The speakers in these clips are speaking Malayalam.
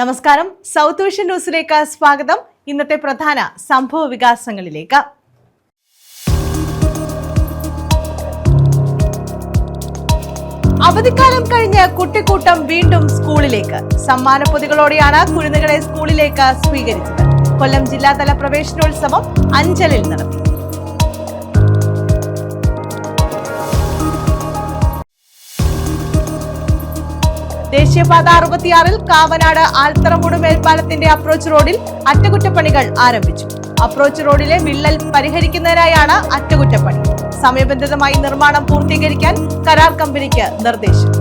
നമസ്കാരം, സൗത്ത് വിഷൻ ന്യൂസിലേക്ക് സ്വാഗതം. ഇന്നത്തെ പ്രധാന സംഭവ വികാസങ്ങളിലേക്ക്. അവധിക്കാലം കഴിഞ്ഞ് കുട്ടിക്കൂട്ടം വീണ്ടും സ്കൂളിലേക്ക്. സമ്മാനപ്പൊതികളോടെയാണ് കുരുന്നുകളെ സ്കൂളിലേക്ക് സ്വീകരിച്ചത്. കൊല്ലം ജില്ലാതല പ്രവേശനോത്സവം അഞ്ചലിൽ നടത്തി. ദേശീയപാത 66 കാവനാട് ആൽത്തറമൂട് മേൽപ്പാലത്തിന്റെ അപ്രോച്ച് റോഡിൽ അറ്റകുറ്റപ്പണികൾ ആരംഭിച്ചു. അപ്രോച്ച് റോഡിലെ വിള്ളൽ പരിഹരിക്കുന്നതിനായാണ് അറ്റകുറ്റപ്പണി. സമയബന്ധിതമായി നിർമ്മാണം പൂർത്തീകരിക്കാൻ കരാർ കമ്പനിക്ക് നിർദ്ദേശം.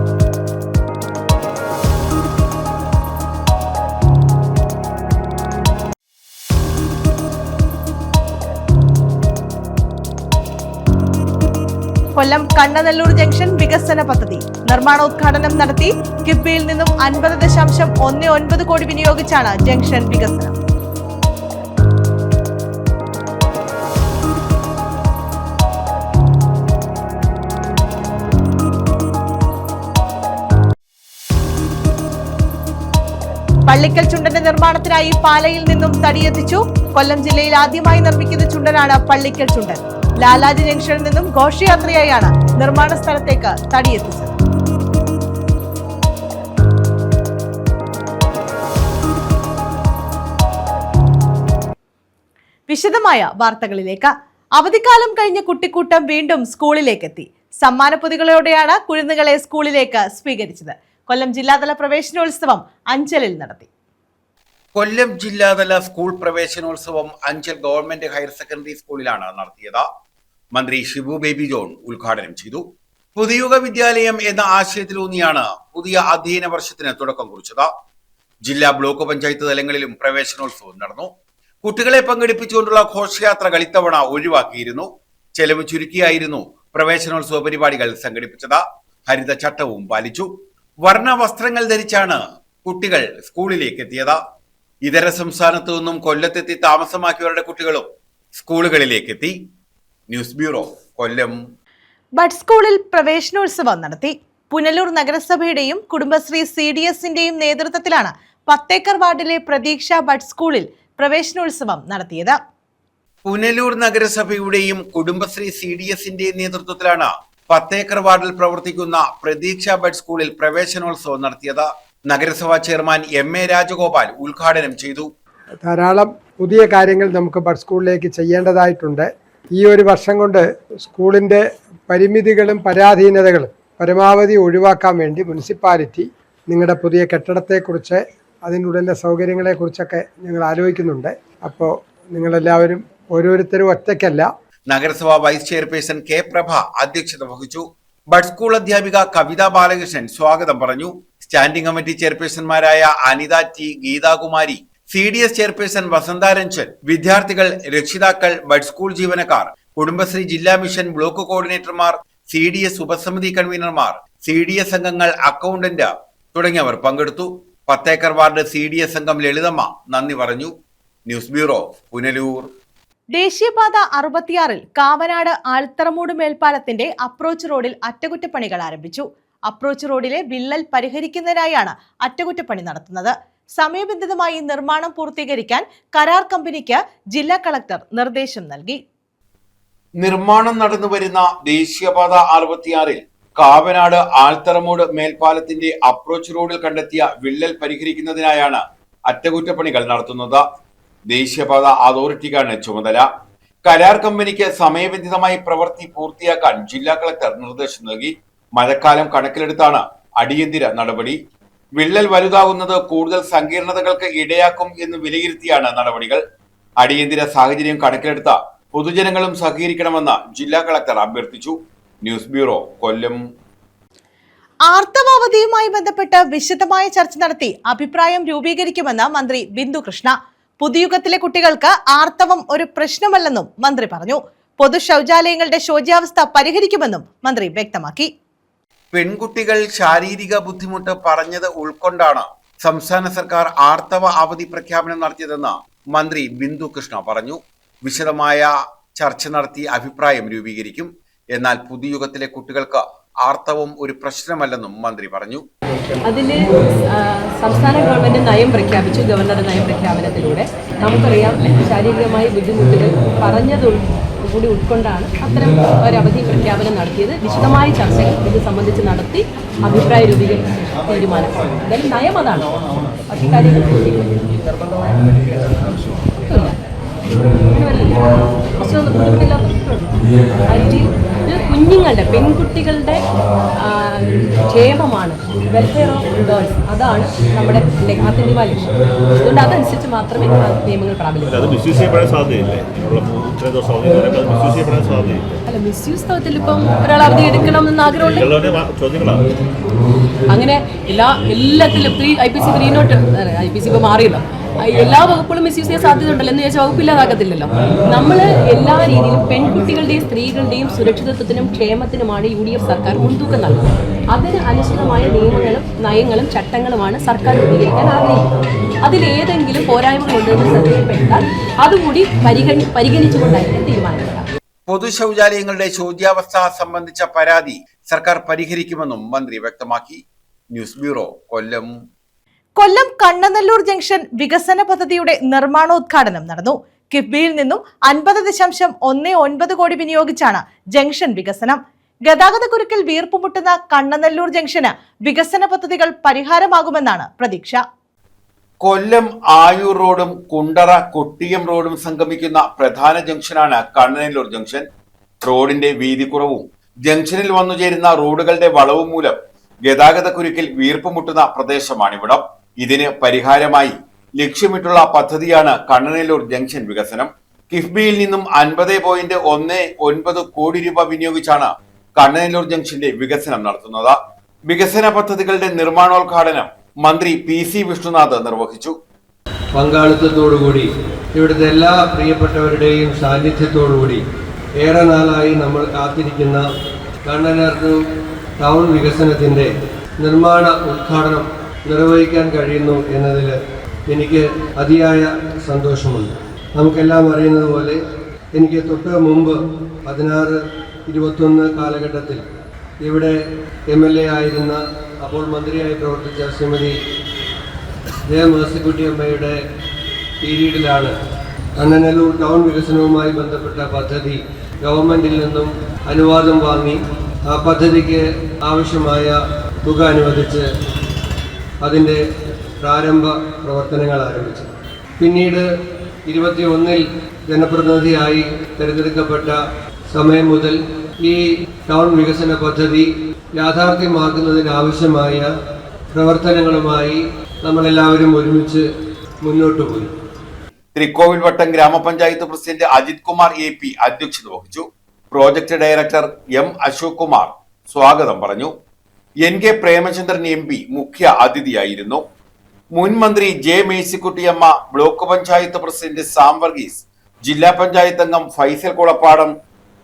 കൊല്ലം കണ്ണനല്ലൂർ ജംഗ്ഷൻ വികസന പദ്ധതി നിർമ്മാണോദ്ഘാടനം നടത്തി. കിഫ്ബിയിൽ നിന്നും 50.19 കോടി വിനിയോഗിച്ചാണ് ജംഗ്ഷൻ വികസനം. പള്ളിക്കൽ ചുണ്ടന്റെ നിർമ്മാണത്തിനായി പാലയിൽ നിന്നും തടിയെത്തിച്ചു. കൊല്ലം ജില്ലയിൽ ആദ്യമായി നിർമ്മിക്കുന്ന ചുണ്ടനാണ് പള്ളിക്കൽ ചുണ്ടൻ. ലാലാജി ജംഗ്ഷനിൽ നിന്നും ഘോഷയാത്രയായാണ് നിർമ്മാണ സ്ഥലത്തേക്ക് തടിയെത്തിച്ചത്. വിശദമായ വാർത്തകളിലേക്ക്. അവധിക്കാലം കഴിഞ്ഞ കുട്ടിക്കൂട്ടം വീണ്ടും സ്കൂളിലേക്കെത്തി. സമ്മാനപ്പൊതികളോടെയാണ് കുരുന്നുകളെ സ്കൂളിലേക്ക് സ്വീകരിച്ചത്. കൊല്ലം ജില്ലാതല പ്രവേശനോത്സവം അഞ്ചലിൽ നടത്തി. കൊല്ലം ജില്ലാതല സ്കൂൾ പ്രവേശനോത്സവം അഞ്ചൽ ഗവൺമെന്റ് ഹയർ സെക്കൻഡറി സ്കൂളിലാണ് നടത്തിയത്. മന്ത്രി ഷിബു ബേബി ജോൺ ഉദ്ഘാടനം ചെയ്തു. പുതുയുഗ വിദ്യാലയം എന്ന ആശയത്തിലൂന്നിയാണ് പുതിയ അധ്യയന വർഷത്തിന് തുടക്കം കുറിച്ചത്. ജില്ലാ ബ്ലോക്ക് പഞ്ചായത്ത് തലങ്ങളിലും പ്രവേശനോത്സവം നടന്നു. കുട്ടികളെ പങ്കെടുപ്പിച്ചുകൊണ്ടുള്ള ഘോഷയാത്രകൾ ഇത്തവണ ഒഴിവാക്കിയിരുന്നു. ചെലവ് ചുരുക്കിയായിരുന്നു പ്രവേശനോത്സവ പരിപാടികൾ സംഘടിപ്പിച്ചത്. ഹരിത ചട്ടവും പാലിച്ചു. വർണ്ണ വസ്ത്രങ്ങൾ ധരിച്ചാണ് കുട്ടികൾ സ്കൂളിലേക്ക് എത്തിയത്. ഇതര സംസ്ഥാനത്തു നിന്നും കൊല്ലത്തെത്തി താമസമാക്കിയവരുടെ കുട്ടികളും സ്കൂളുകളിലേക്ക് എത്തി. ന്യൂസ് ബ്യൂറോ, കൊല്ലം. ബഡ് സ്കൂളിൽ പ്രവേശനോത്സവം നടത്തി. പുനലൂർ നഗരസഭയുടെയും കുടുംബശ്രീ CDSന്റെയും നേതൃത്വത്തിലാണ് 10 ഏക്കർ വാർഡിലെ പ്രതീക്ഷ ബഡ് സ്കൂളിൽ പ്രവേശനോത്സവം നടത്തിയത്. പുനലൂർ നഗരസഭയുടെയും കുടുംബശ്രീ CDSന്റെയും നേതൃത്വത്തിലാണ് 10 ഏക്കർ വാർഡിൽ പ്രവർത്തിക്കുന്ന പ്രതീക്ഷ ബഡ് സ്കൂളിൽ പ്രവേശനോത്സവം നടത്തിയത്. നഗരസഭാ ചെയർമാൻ MA രാജഗോപാൽ ഉദ്ഘാടനം ചെയ്തു. ധാരാളം പുതിയ കാര്യങ്ങൾ നമുക്ക് ബഡ് സ്കൂളിലേക്ക് ചെയ്യേണ്ടതായിട്ടുണ്ട്. ഈ ഒരു വർഷം കൊണ്ട് സ്കൂളിൻ്റെ പരിമിതികളും പരാധീനതകളും പരമാവധി ഒഴിവാക്കാൻ വേണ്ടി മുനിസിപ്പാലിറ്റി നിങ്ങളുടെ പുതിയ കെട്ടിടത്തെക്കുറിച്ച് അതിനുള്ളിലെ സൗകര്യങ്ങളെക്കുറിച്ചൊക്കെ ഞങ്ങൾ ആലോചിക്കുന്നുണ്ട്. അപ്പോൾ നിങ്ങളെല്ലാവരും ഓരോരുത്തരും ഒറ്റയ്ക്കല്ല. നഗരസഭാ വൈസ് ചെയർപേഴ്സൺ K പ്രഭ അധ്യക്ഷത വഹിച്ചു. ബഡ് സ്കൂൾ അധ്യാപിക കവിത ബാലകൃഷ്ണൻ സ്വാഗതം പറഞ്ഞു. സ്റ്റാൻഡിംഗ് കമ്മിറ്റി ചെയർപേഴ്സൺമാരായ Anitha T, Geethakumari, CDS chairperson Vasantha Ranjan, വിദ്യാർത്ഥികൾ, രക്ഷിതാക്കൾ, ബഡ് സ്കൂൾ ജീവനക്കാർ, കുടുംബശ്രീ ജില്ലാ മിഷൻ ബ്ലോക്ക് കോർഡിനേറ്റർമാർ, CDS ഉപസമിതി കൺവീനർമാർ, CDS അംഗങ്ങൾ, അക്കൗണ്ടന്റ് തുടങ്ങിയവർ പങ്കെടുത്തു. 10 ഏക്കർ വാർഡ് CDS അംഗം ലളിതമ്മ നന്ദി പറഞ്ഞു. News bureau, Punalur. ദേശീയപാത 66 കാവനാട് ആൽത്തറമൂട് മേൽപ്പാലത്തിന്റെ അപ്രോച്ച് റോഡിൽ അറ്റകുറ്റപ്പണികൾ ആരംഭിച്ചു. അപ്രോച്ച് റോഡിലെ വിള്ളൽ പരിഹരിക്കുന്നതിനായാണ് അറ്റകുറ്റപ്പണി നടത്തുന്നത്. സമയബന്ധിതമായി നിർമ്മാണം പൂർത്തീകരിക്കാൻ കരാർ കമ്പനിക്ക് ജില്ലാ കളക്ടർ നിർദ്ദേശം നൽകി. നിർമ്മാണം നടന്നുവരുന്ന ദേശീയപാത 66 കാവനാട് ആൽത്തറമൂട് മേൽപ്പാലത്തിന്റെ അപ്രോച്ച് റോഡിൽ കണ്ടെത്തിയ വിള്ളൽ പരിഹരിക്കുന്നതിനായാണ് അറ്റകുറ്റപ്പണികൾ നടത്തുന്നത്. ദേശീയപാത അതോറിറ്റിക്കാണ് ചുമതല. കരാർ കമ്പനിക്ക് സമയബന്ധിതമായി പ്രവൃത്തി പൂർത്തിയാക്കാൻ ജില്ലാ കളക്ടർ നിർദ്ദേശം നൽകി. മഴക്കാലം കണക്കിലെടുത്താണ് അടിയന്തര നടപടി. വിള്ളൽ വലുതാകുന്നത് കൂടുതൽ സങ്കീർണതകൾക്ക് ഇടയാക്കും എന്ന് വിലയിരുത്തിയാണ് നടപടികൾ. അടിയന്തര സാഹചര്യം കണക്കിലെടുത്ത പൊതുജനങ്ങളും സഹകരിക്കണമെന്ന് ജില്ലാ കളക്ടർ അഭ്യർത്ഥിച്ചു. ന്യൂസ് ബ്യൂറോ, കൊല്ലം. ആർത്തവാവധിയുമായി ബന്ധപ്പെട്ട് വിശദമായ ചർച്ച നടത്തി അഭിപ്രായം രൂപീകരിക്കുമെന്ന് മന്ത്രി ബിന്ദു കൃഷ്ണ. പുതുയുഗത്തിലെ കുട്ടികൾക്ക് ആർത്തവം ഒരു പ്രശ്നമല്ലെന്നും മന്ത്രി പറഞ്ഞു. പൊതു ശൗചാലയങ്ങളുടെ ശോച്യാവസ്ഥ പരിഹരിക്കുമെന്നും മന്ത്രി വ്യക്തമാക്കി. പെൺകുട്ടികൾ ശാരീരിക ബുദ്ധിമുട്ട് പറഞ്ഞത് ഉൾക്കൊണ്ടാണ് സംസ്ഥാന സർക്കാർ ആർത്തവ അവധി പ്രഖ്യാപനം നടത്തിയതെന്ന് മന്ത്രി ബിന്ദു കൃഷ്ണ പറഞ്ഞു. വിശദമായ ചർച്ച നടത്തി അഭിപ്രായം രൂപീകരിക്കും. എന്നാൽ പുതുയുഗത്തിലെ കുട്ടികൾക്ക് ആർത്തവം ഒരു പ്രശ്നമല്ലെന്നും മന്ത്രി പറഞ്ഞു. അതിൽ സംസ്ഥാന ഗവൺമെൻറ് നയം പ്രഖ്യാപിച്ചു. ഗവർണറുടെ നയം പ്രഖ്യാപനത്തിലൂടെ നമുക്കറിയാം ശാരീരികമായി ബുദ്ധിമുട്ടുകൾ പറഞ്ഞതുകൂടി ഉൾക്കൊണ്ടാണ് അത്തരം ഒരവധി പ്രഖ്യാപനം നടത്തിയത്. വിശദമായ ചർച്ചകൾ ഇത് സംബന്ധിച്ച് നടത്തി അഭിപ്രായ രൂപീകരണം തീരുമാനം. എന്തായാലും നയം അതാണ്. ബാക്കി കാര്യങ്ങൾ കുഞ്ഞുങ്ങളുടെ പെൺകുട്ടികളുടെ ക്ഷേമമാണ്, വെൽഫെയർ ഓഫ് ഗേൾസ്, അതാണ് നമ്മുടെ ആത്യന്തികമായ ലക്ഷ്യം. അതുകൊണ്ട് അതനുസരിച്ച് മാത്രമേ നിയമങ്ങൾ പ്രാബല്യം. അല്ല, മിസ്യൂസ് തവത്തിൽ ഇപ്പം ഒരാൾ അവധി എടുക്കണമെന്ന് ആഗ്രഹമുണ്ട്. അങ്ങനെ എല്ലാത്തിലും IPC 3 IPC ഇപ്പോൾ മാറിയല്ലോ. എല്ലാ വകുപ്പുകളും മിസ്യൂസ് ചെയ്യാൻ സാധ്യതയുണ്ടല്ലോ എന്ന് ചോദിച്ചാൽ വകുപ്പില്ലാതാക്കത്തില്ലല്ലോ. നമ്മൾ എല്ലാ രീതിയിലും പെൺകുട്ടികളുടെയും സ്ത്രീകളുടെയും സുരക്ഷിതത്വത്തിനും ക്ഷേമത്തിനുമാണ് UDF സർക്കാർ മുൻതൂക്കം നൽകുന്നത്. അതിന് അനുസൃതമായ നിയമങ്ങളും നയങ്ങളും ചട്ടങ്ങളുമാണ് സർക്കാർ രൂപീകരിക്കാൻ ആഗ്രഹിക്കുന്നത്. അതിലേതെങ്കിലും പോരായ്മകൾ ഉണ്ടെന്ന് ശ്രദ്ധയിൽപ്പെട്ടാൽ അതുകൂടി പരിഗണിച്ചുകൊണ്ടായിരിക്കും തീരുമാനമെടുക്കുക. പൊതു ശൗചാലയങ്ങളുടെ ശോച്യാവസ്ഥ സംബന്ധിച്ച പരാതി സർക്കാർ പരിഹരിക്കുമെന്നും മന്ത്രി വ്യക്തമാക്കി. ന്യൂസ് ബ്യൂറോ, കൊല്ലം. കൊല്ലം കണ്ണനല്ലൂർ ജംഗ്ഷൻ വികസന പദ്ധതിയുടെ നിർമ്മാണോദ്ഘാടനം നടന്നു. കിഫ്ബിയിൽ നിന്നും 50.19 കോടി വിനിയോഗിച്ചാണ് ജംഗ്ഷൻ വികസനം. ഗതാഗതക്കുരുക്കിൽ വീർപ്പുമുട്ടുന്ന കണ്ണനല്ലൂർ ജംഗ്ഷന് വികസന പദ്ധതികൾ പരിഹാരമാകുമെന്നാണ് പ്രതീക്ഷ. കൊല്ലം ആയൂർ റോഡും കുണ്ടറ കൊട്ടിയം റോഡും സംഗമിക്കുന്ന പ്രധാന ജംഗ്ഷനാണ് കണ്ണനല്ലൂർ ജംഗ്ഷൻ. റോഡിന്റെ വീതി കുറവും ജംഗ്ഷനിൽ വന്നുചേരുന്ന റോഡുകളുടെ വളവും മൂലം ഗതാഗതക്കുരുക്കിൽ വീർപ്പുമുട്ടുന്ന പ്രദേശമാണിവിടം. ഇതിന് പരിഹാരമായി ലക്ഷ്യമിട്ടുള്ള പദ്ധതിയാണ് കണ്ണനല്ലൂർ ജംഗ്ഷൻ വികസനം. കിഫ്ബിയിൽ നിന്നും 50.19 കോടി രൂപ വിനിയോഗിച്ചാണ് കണ്ണനല്ലൂർ ജംഗ്ഷന്റെ വികസനം നടത്തുന്നത്. വികസന പദ്ധതികളുടെ നിർമ്മാണോദ്ഘാടനം മന്ത്രി PC വിഷ്ണുനാഥ് നിർവഹിച്ചു. പങ്കാളിത്തത്തോടുകൂടി ഇവിടുത്തെ എല്ലാ പ്രിയപ്പെട്ടവരുടെയും സാന്നിധ്യത്തോടുകൂടി ഏറെ നാളായി നമ്മൾ കാത്തിരിക്കുന്ന കണ്ണനല്ലൂർ ടൗൺ വികസനത്തിൻ്റെ നിർമ്മാണ ഉദ്ഘാടനം നിർവഹിക്കാൻ കഴിയുന്നു എന്നതിൽ എനിക്ക് അതിയായ സന്തോഷമുണ്ട്. നമുക്കെല്ലാം അറിയുന്നത് പോലെ എനിക്ക് തൊട്ട് മുമ്പ് 16-21 കാലഘട്ടത്തിൽ ഇവിടെ MLA ആയിരുന്ന, അപ്പോൾ മന്ത്രിയായി പ്രവർത്തിച്ച ശ്രീമതി മേഴ്സിക്കുട്ടി അമ്മയുടെ പീരീഡിലാണ് കണ്ണനല്ലൂർ ടൗൺ വികസനവുമായി ബന്ധപ്പെട്ട പദ്ധതി ഗവൺമെൻറ്റിൽ നിന്നും അനുവാദം വാങ്ങി ആ പദ്ധതിക്ക് ആവശ്യമായ തുക അനുവദിച്ച് അതിൻ്റെ പ്രാരംഭ പ്രവർത്തനങ്ങൾ ആരംഭിച്ചു. പിന്നീട് 21 ജനപ്രതിനിധിയായി തിരഞ്ഞെടുക്കപ്പെട്ട സമയം മുതൽ ഈ ടൗൺ വികസന പദ്ധതി യാഥാർത്ഥ്യമാക്കുന്നതിനാവശ്യമായ പ്രവർത്തനങ്ങളുമായി നമ്മളെല്ലാവരും ഒരുമിച്ച് മുന്നോട്ട് പോയി. തൃക്കോവിൽവട്ടം ഗ്രാമപഞ്ചായത്ത് പ്രസിഡന്റ് അജിത് കുമാർ AP അധ്യക്ഷത വഹിച്ചു. Project director M Ashok Kumar സ്വാഗതം പറഞ്ഞു. NK പ്രേമചന്ദ്രൻ MP മുഖ്യ അതിഥിയായിരുന്നു. മുൻ മന്ത്രി J Mercykuttyamma, block panchayat president Sam Varghese, ജില്ലാ പഞ്ചായത്ത് അംഗം Faisal Kulappadam,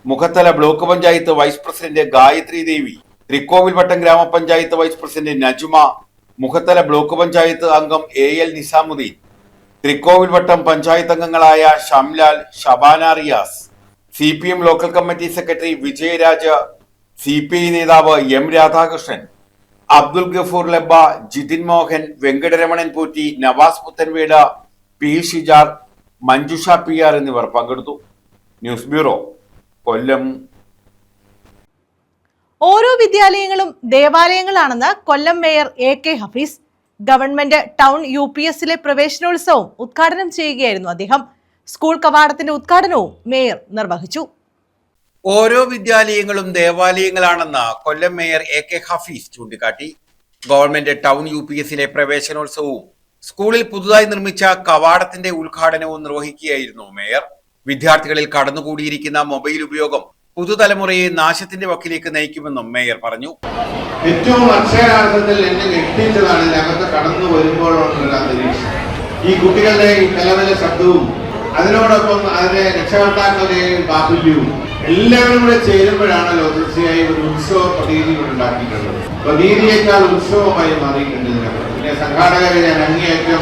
Mukhathala block panchayat vice president Gayathri Devi, Thrikkovilvattom gramapanchayat vice president Najuma, Mukhathala block panchayat അംഗം AL നിസാമുദ്ദീൻ, തൃക്കോവിൽവട്ടം പഞ്ചായത്ത് അംഗങ്ങളായ Shamlal, Shabana Riyas, CPM local committee secretary Vijayaraja, CPI നേതാവ് M Radhakrishnan, Abdul Gafoor Labba, Jithin Mohan, Venkataramanan Potti, Navas Puthenveda, P Shijar, Manjusha PR എന്നിവർ പങ്കെടുത്തു. News bureau, Kollam. ഓരോ വിദ്യാലയങ്ങളും ദേവാലയങ്ങളാണെന്ന് കൊല്ലം mayor AK Hafeez. Government town UPSലെ പ്രവേശനോത്സവം ഉദ്ഘാടനം ചെയ്യുകയായിരുന്നു അദ്ദേഹം. സ്കൂൾ കവാടത്തിന്റെ ഉദ്ഘാടനവും മേയർ നിർവഹിച്ചു. ഓരോ വിദ്യാലയങ്ങളും ദേവാലയങ്ങളാണെന്ന് കൊല്ലം മേയർ AK ഹഫീസ് ചൂണ്ടിക്കാട്ടി. ഗവൺമെന്റ് ടൗൺ UPSലെ പ്രവേശനോത്സവവും സ്കൂളിൽ പുതുതായി നിർമ്മിച്ച കവാടത്തിന്റെ ഉദ്ഘാടനവും നിർവഹിക്കുകയായിരുന്നു മേയർ. വിദ്യാർത്ഥികളിൽ കടന്നുകൂടിയിരിക്കുന്ന മൊബൈൽ ഉപയോഗം പുതുതലമുറയെ നാശത്തിന്റെ വക്കിലേക്ക് നയിക്കുമെന്നും മേയർ പറഞ്ഞു. ഏറ്റവും അക്ഷരാർത്ഥത്തിൽ എന്നെ ഞെട്ടിച്ചതാണ് ഇതിനകത്ത് കടന്നു വരുമ്പോഴുള്ള അന്തരീക്ഷം. ഈ കുട്ടികളുടെ ഈ കലവല ശബ്ദവും അതിനോടൊപ്പം അതിന്റെ രക്ഷകർത്താക്കളുടെയും ബാഹുല്യവും എല്ലാവരും കൂടെ ചേരുമ്പോഴാണല്ലോ തീർച്ചയായും ഒരു ഉത്സവ പ്രതീതി ഉണ്ടാക്കിയിട്ടുള്ളത്. പ്രതീതിയേക്കാൾ ഉത്സവമായി മാറിയിട്ടുണ്ട് ഇതിനകത്ത്. പിന്നെ സംഘാടകരെ ഞാൻ അങ്ങേയറ്റം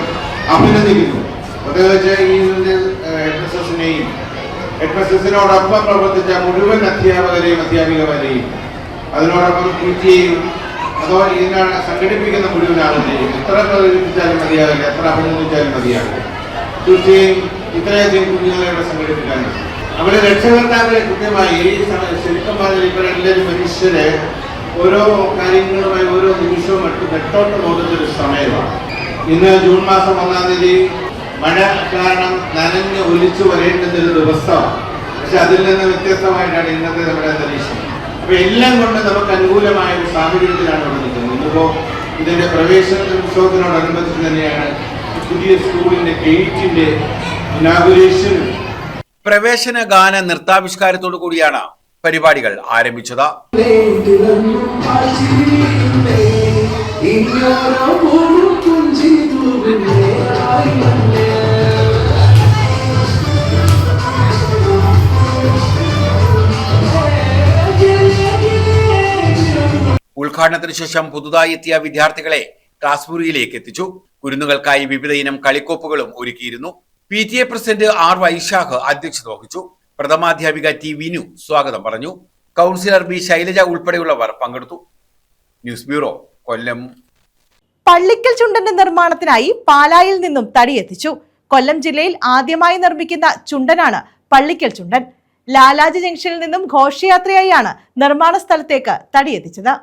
അഭിനന്ദിക്കുന്നു. പ്രത്യേകിച്ച് ഈ ഹെഡ്മിസ്ട്രസിനെയും ഹെഡ്മിസ്ട്രസിനോടൊപ്പം പ്രവർത്തിച്ച മുഴുവൻ അധ്യാപകരെയും അധ്യാപികമാരെയും, അതിനോടൊപ്പം PTA യും അതോ ഇതിനാണ് സംഘടിപ്പിക്കുന്ന മുഴുവൻ ആളുകളെയും എത്ര പ്രചരിപ്പിച്ചാലും മതിയാവില്ല, എത്ര അഭിനന്ദിച്ചാലും മതിയാവില്ല. തീർച്ചയായും ഇത്രയധികം കുഞ്ഞുങ്ങളെ ഇവിടെ സംഘടിപ്പിക്കാൻ അവിടെ രക്ഷകർത്താക്കളെ കൃത്യമായി ഈ ശരിക്കും പറഞ്ഞാൽ ഇവരെല്ലാവരും മനുഷ്യരെ ഓരോ കാര്യങ്ങളുമായി ഓരോ നിമിഷവും നെട്ടോട്ട് പോകുന്നൊരു സമയമാണ്. ഇന്ന് ജൂൺ മാസം 1-ാം തീയതി മഴ കാരണം നനഞ്ഞ് ഒലിച്ചു വരേണ്ടുന്നൊരു ദിവസമാണ്. പക്ഷെ അതിൽ നിന്ന് വ്യത്യസ്തമായിട്ടാണ് ഇന്നത്തെ നമ്മുടെ അന്തരീക്ഷം. അപ്പൊ എല്ലാം കൊണ്ട് നമുക്ക് അനുകൂലമായ ഒരു സാഹചര്യത്തിലാണ് ഇവിടെ നിൽക്കുന്നത്. ഇന്നിപ്പോ ഇതിന്റെ പ്രവേശന ഉത്സവത്തിനോടനുബന്ധിച്ച് തന്നെയാണ് പുതിയ സ്കൂളിന്റെ ഗേറ്റിന്റെ ഇനാഗുറേഷൻ. പ്രവേശന ഗാന നൃത്താവിഷ്കാരത്തോടു കൂടിയാണ് പരിപാടികൾ ആരംഭിച്ചത്. ഉദ്ഘാടനത്തിന് ശേഷം പുതുതായി എത്തിയ വിദ്യാർത്ഥികളെ ക്ലാസ് മുറിയിലേക്ക് എത്തിച്ചു. കുരുന്നുകൾക്കായി വിവിധ ഇനം കളിക്കോപ്പുകളും ഒരുക്കിയിരുന്നു. PTA president R. വൈശാഖ് അധ്യക്ഷത വഹിച്ചു. പ്രഥമാധ്യാപിക T. വിനു സ്വാഗതം പറഞ്ഞു. Councillor B. ശൈലജ ഉൾപ്പെടെയുള്ളവർ പങ്കെടുത്തു. ന്യൂസ് ബ്യൂറോ, കൊല്ലം. പള്ളിക്കൽ ചുണ്ടന്റെ നിർമ്മാണത്തിനായി പാലായിൽ നിന്നും തടി എത്തിച്ചു. കൊല്ലം ജില്ലയിൽ ആദ്യമായി നിർമ്മിക്കുന്ന ചുണ്ടനാണ് പള്ളിക്കൽ ചുണ്ടൻ. ലാലാജി ജംഗ്ഷനിൽ നിന്നും ഘോഷയാത്രയായാണ് നിർമ്മാണ സ്ഥലത്തേക്ക് തടി എത്തിച്ചത്.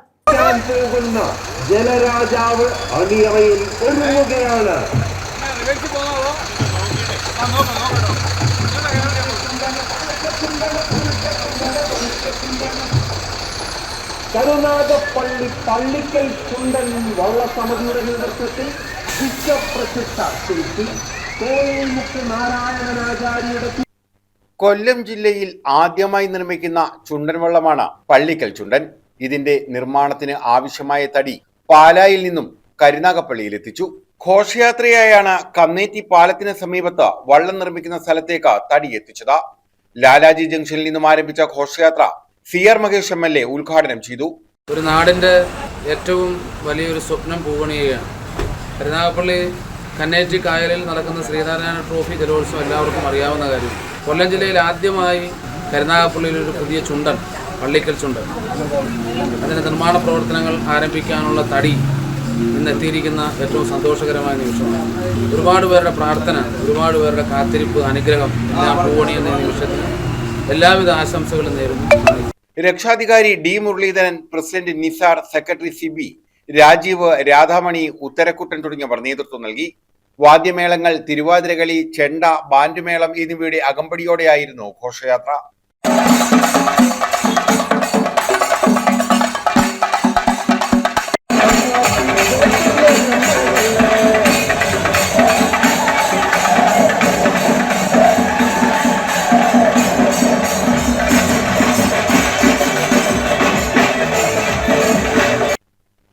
ജലരാജാവ് അണിയറയിൽ ഒരുങ്ങുകയാണ്. കരുനാഗപ്പള്ളി പള്ളിക്കൽ ചുണ്ടൻ വള്ളസമിതിയുടെ നേതൃത്വത്തിൽ വിശ്വപ്രസിദ്ധ ശില്പി കോയിമുക്ക് നാരായണനാചാര്യയുടെ കൊല്ലം ജില്ലയിൽ ആദ്യമായി നിർമ്മിക്കുന്ന ചുണ്ടൻ വള്ളമാണ് പള്ളിക്കൽ ചുണ്ടൻ. ഇതിന്റെ നിർമ്മാണത്തിന് ആവശ്യമായ തടി പാലായിൽ നിന്നും കരുനാഗപ്പള്ളിയിൽ എത്തിച്ചു. ഘോഷയാത്രയായാണ് കന്നേറ്റി പാലത്തിന് സമീപത്ത് വള്ളം നിർമ്മിക്കുന്ന സ്ഥലത്തേക്ക് തടി എത്തിച്ചത്. ലാലാജി ജംഗ്ഷനിൽ നിന്നും ആരംഭിച്ച ഘോഷയാത്ര CR മഹേഷ് MLA ഉദ്ഘാടനം ചെയ്തു. ഒരു നാടിന്റെ ഏറ്റവും വലിയൊരു സ്വപ്നം പൂവണിയുകയാണ്. കരുനാഗപ്പള്ളി കന്നേറ്റി കായലിൽ നടക്കുന്ന ശ്രീനാരായണ ട്രോഫി ജലോത്സവം എല്ലാവർക്കും അറിയാവുന്ന കാര്യം. കൊല്ലം ജില്ലയിൽ ആദ്യമായി കരുനാഗപ്പള്ളിയിൽ ഒരു പുതിയ ചുണ്ടൻ, പള്ളിക്കൽ ചുണ്ടൻ, അതിന്റെ നിർമ്മാണ പ്രവർത്തനങ്ങൾ ആരംഭിക്കാനുള്ള തടി ഇന്ന് എത്തിയിരിക്കുന്ന ഏറ്റവും സന്തോഷകരമായ നിമിഷമാണ്. ഒരുപാട് പേരുടെ പ്രാർത്ഥന, ഒരുപാട് പേരുടെ കാത്തിരിപ്പ്, അനുഗ്രഹം എല്ലാം പൂവണി എന്ന നിമിഷത്തിന് എല്ലാവിധ ആശംസകളും നേരുന്നു. രക്ഷാധികാരി D. Muraleedharan, president Nisar, secretary CB Rajeev, Radhamani, Utharakkuttan തുടങ്ങിയവർ നേതൃത്വം നൽകി. വാദ്യമേളങ്ങൾ, തിരുവാതിരകളി, ചെണ്ട, ബാൻഡുമേളം എന്നിവയുടെ അകമ്പടിയോടെയായിരുന്നു ഘോഷയാത്ര.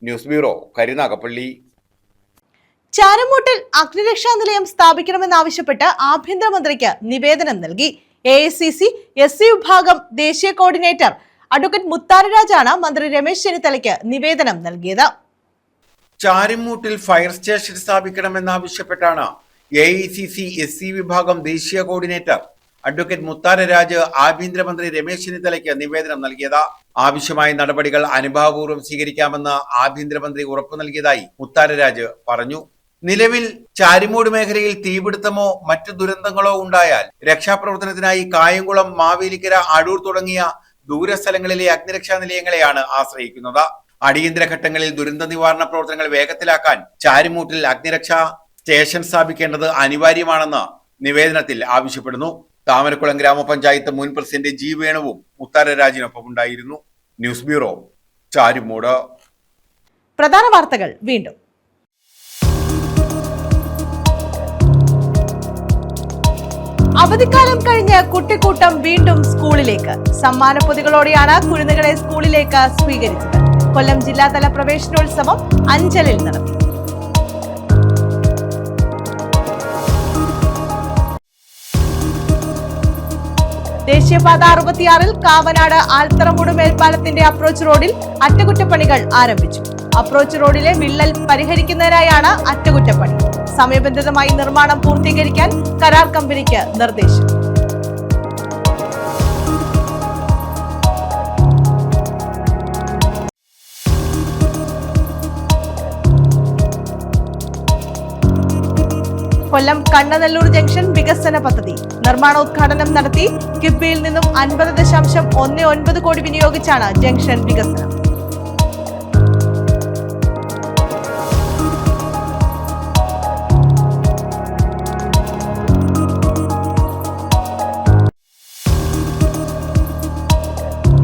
News bureau, Karunagappally. ചാരമൂട്ടിൽ അഗ്നിരക്ഷാ നിലയം സ്ഥാപിക്കണമെന്നാവശ്യപ്പെട്ട് ആഭ്യന്തരമന്ത്രിക്ക് നിവേദനം നൽകി. AICC SC വിഭാഗം ദേശീയ കോർഡിനേറ്റർ അഡ്വക്കേറ്റ് മുത്താരരാജാണ് മന്ത്രി രമേശ് ചെന്നിത്തലയ്ക്ക് നിവേദനം നൽകിയത്. ചാരമൂട്ടിൽ ഫയർ സ്റ്റേഷൻ സ്ഥാപിക്കണമെന്നാവശ്യപ്പെട്ടാണ് AICC SC വിഭാഗം ദേശീയ കോർഡിനേറ്റർ അഡ്വക്കേറ്റ് മുത്താരരാജ് ആഭ്യന്തരമന്ത്രി രമേശ് ചെന്നിത്തലയ്ക്ക് നിവേദനം നൽകിയത്. ആവശ്യമായ നടപടികൾ അനുഭാവപൂർവ്വം സ്വീകരിക്കാമെന്ന് ആഭ്യന്തരമന്ത്രി ഉറപ്പു നൽകിയതായി മുത്താരരാജ് പറഞ്ഞു. നിലവിൽ ചാരിമൂട് മേഖലയിൽ തീപിടുത്തമോ മറ്റു ദുരന്തങ്ങളോ ഉണ്ടായാൽ രക്ഷാപ്രവർത്തനത്തിനായി കായംകുളം, മാവേലിക്കര, അടൂർ തുടങ്ങിയ ദൂരസ്ഥലങ്ങളിലെ അഗ്നിരക്ഷാ നിലയങ്ങളെയാണ് ആശ്രയിക്കുന്നത്. അടിയന്തര ഘട്ടങ്ങളിൽ ദുരന്ത നിവാരണ പ്രവർത്തനങ്ങൾ വേഗത്തിലാക്കാൻ ചാരിമൂട്ടിൽ അഗ്നിരക്ഷാ സ്റ്റേഷൻ സ്ഥാപിക്കേണ്ടത് അനിവാര്യമാണെന്ന് നിവേദനത്തിൽ ആവശ്യപ്പെടുന്നു. താമരക്കുളം ഗ്രാമപഞ്ചായത്ത് മുൻ പ്രസിഡന്റ് G. വേണുവും മുത്താരരാജിനൊപ്പം ഉണ്ടായിരുന്നു. News bureau, Charimood. പ്രധാന വാർത്തകൾ വീണ്ടും. അവധിക്കാലം കഴിഞ്ഞ് കുട്ടിക്കൂട്ടം വീണ്ടും സ്കൂളിലേക്ക്. സമ്മാന പൊതികളോടെയാണ് കുരുന്നുകളെ സ്കൂളിലേക്ക് സ്വീകരിച്ചത്. കൊല്ലം ജില്ലാതല പ്രവേശനോത്സവം അഞ്ചലിൽ നടത്തി. ദേശീയപാത 66-ൽ കാവനാട് ആൽത്തറമൂട് മേൽപ്പാലത്തിന്റെ അപ്രോച്ച് റോഡിൽ അറ്റകുറ്റപ്പണികൾ ആരംഭിച്ചു. അപ്രോച്ച് റോഡിലെ വിള്ളൽ പരിഹരിക്കുന്നതിനായാണ് അറ്റകുറ്റപ്പണി. സമയബന്ധിതമായി നിർമ്മാണം പൂർത്തീകരിക്കാൻ കരാർ കമ്പനിക്ക് നിർദ്ദേശം. കൊല്ലം കണ്ണനല്ലൂർ ജംഗ്ഷൻ വികസന പദ്ധതി നിർമ്മാണോദ്ഘാടനം നടത്തി. കിഫ്ബിയിൽ നിന്നും 50.19 കോടി വിനിയോഗിച്ചാണ് ജംഗ്ഷൻ വികസനം.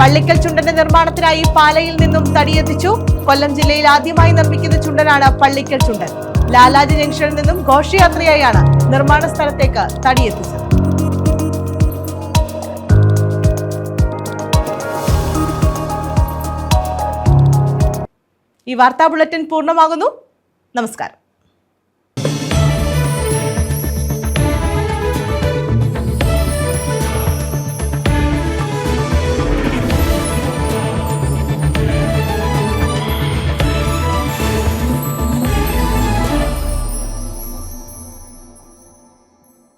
പള്ളിക്കൽ ചുണ്ടന്റെ നിർമ്മാണത്തിനായി പാലയിൽ നിന്നും തടിയെത്തിച്ചു. കൊല്ലം ജില്ലയിൽ ആദ്യമായി നിർമ്മിക്കുന്ന ചുണ്ടനാണ് പള്ളിക്കൽ ചുണ്ടൻ. ലാലാജി ജംഗ്ഷനിൽ നിന്നും ഘോഷയാത്രയായാണ് നിർമ്മാണ സ്ഥലത്തേക്ക് തടിയെത്തിച്ചത്. ഈ വാർത്താ ബുള്ളറ്റിൻ പൂർണ്ണമാകുന്നു. നമസ്കാരം.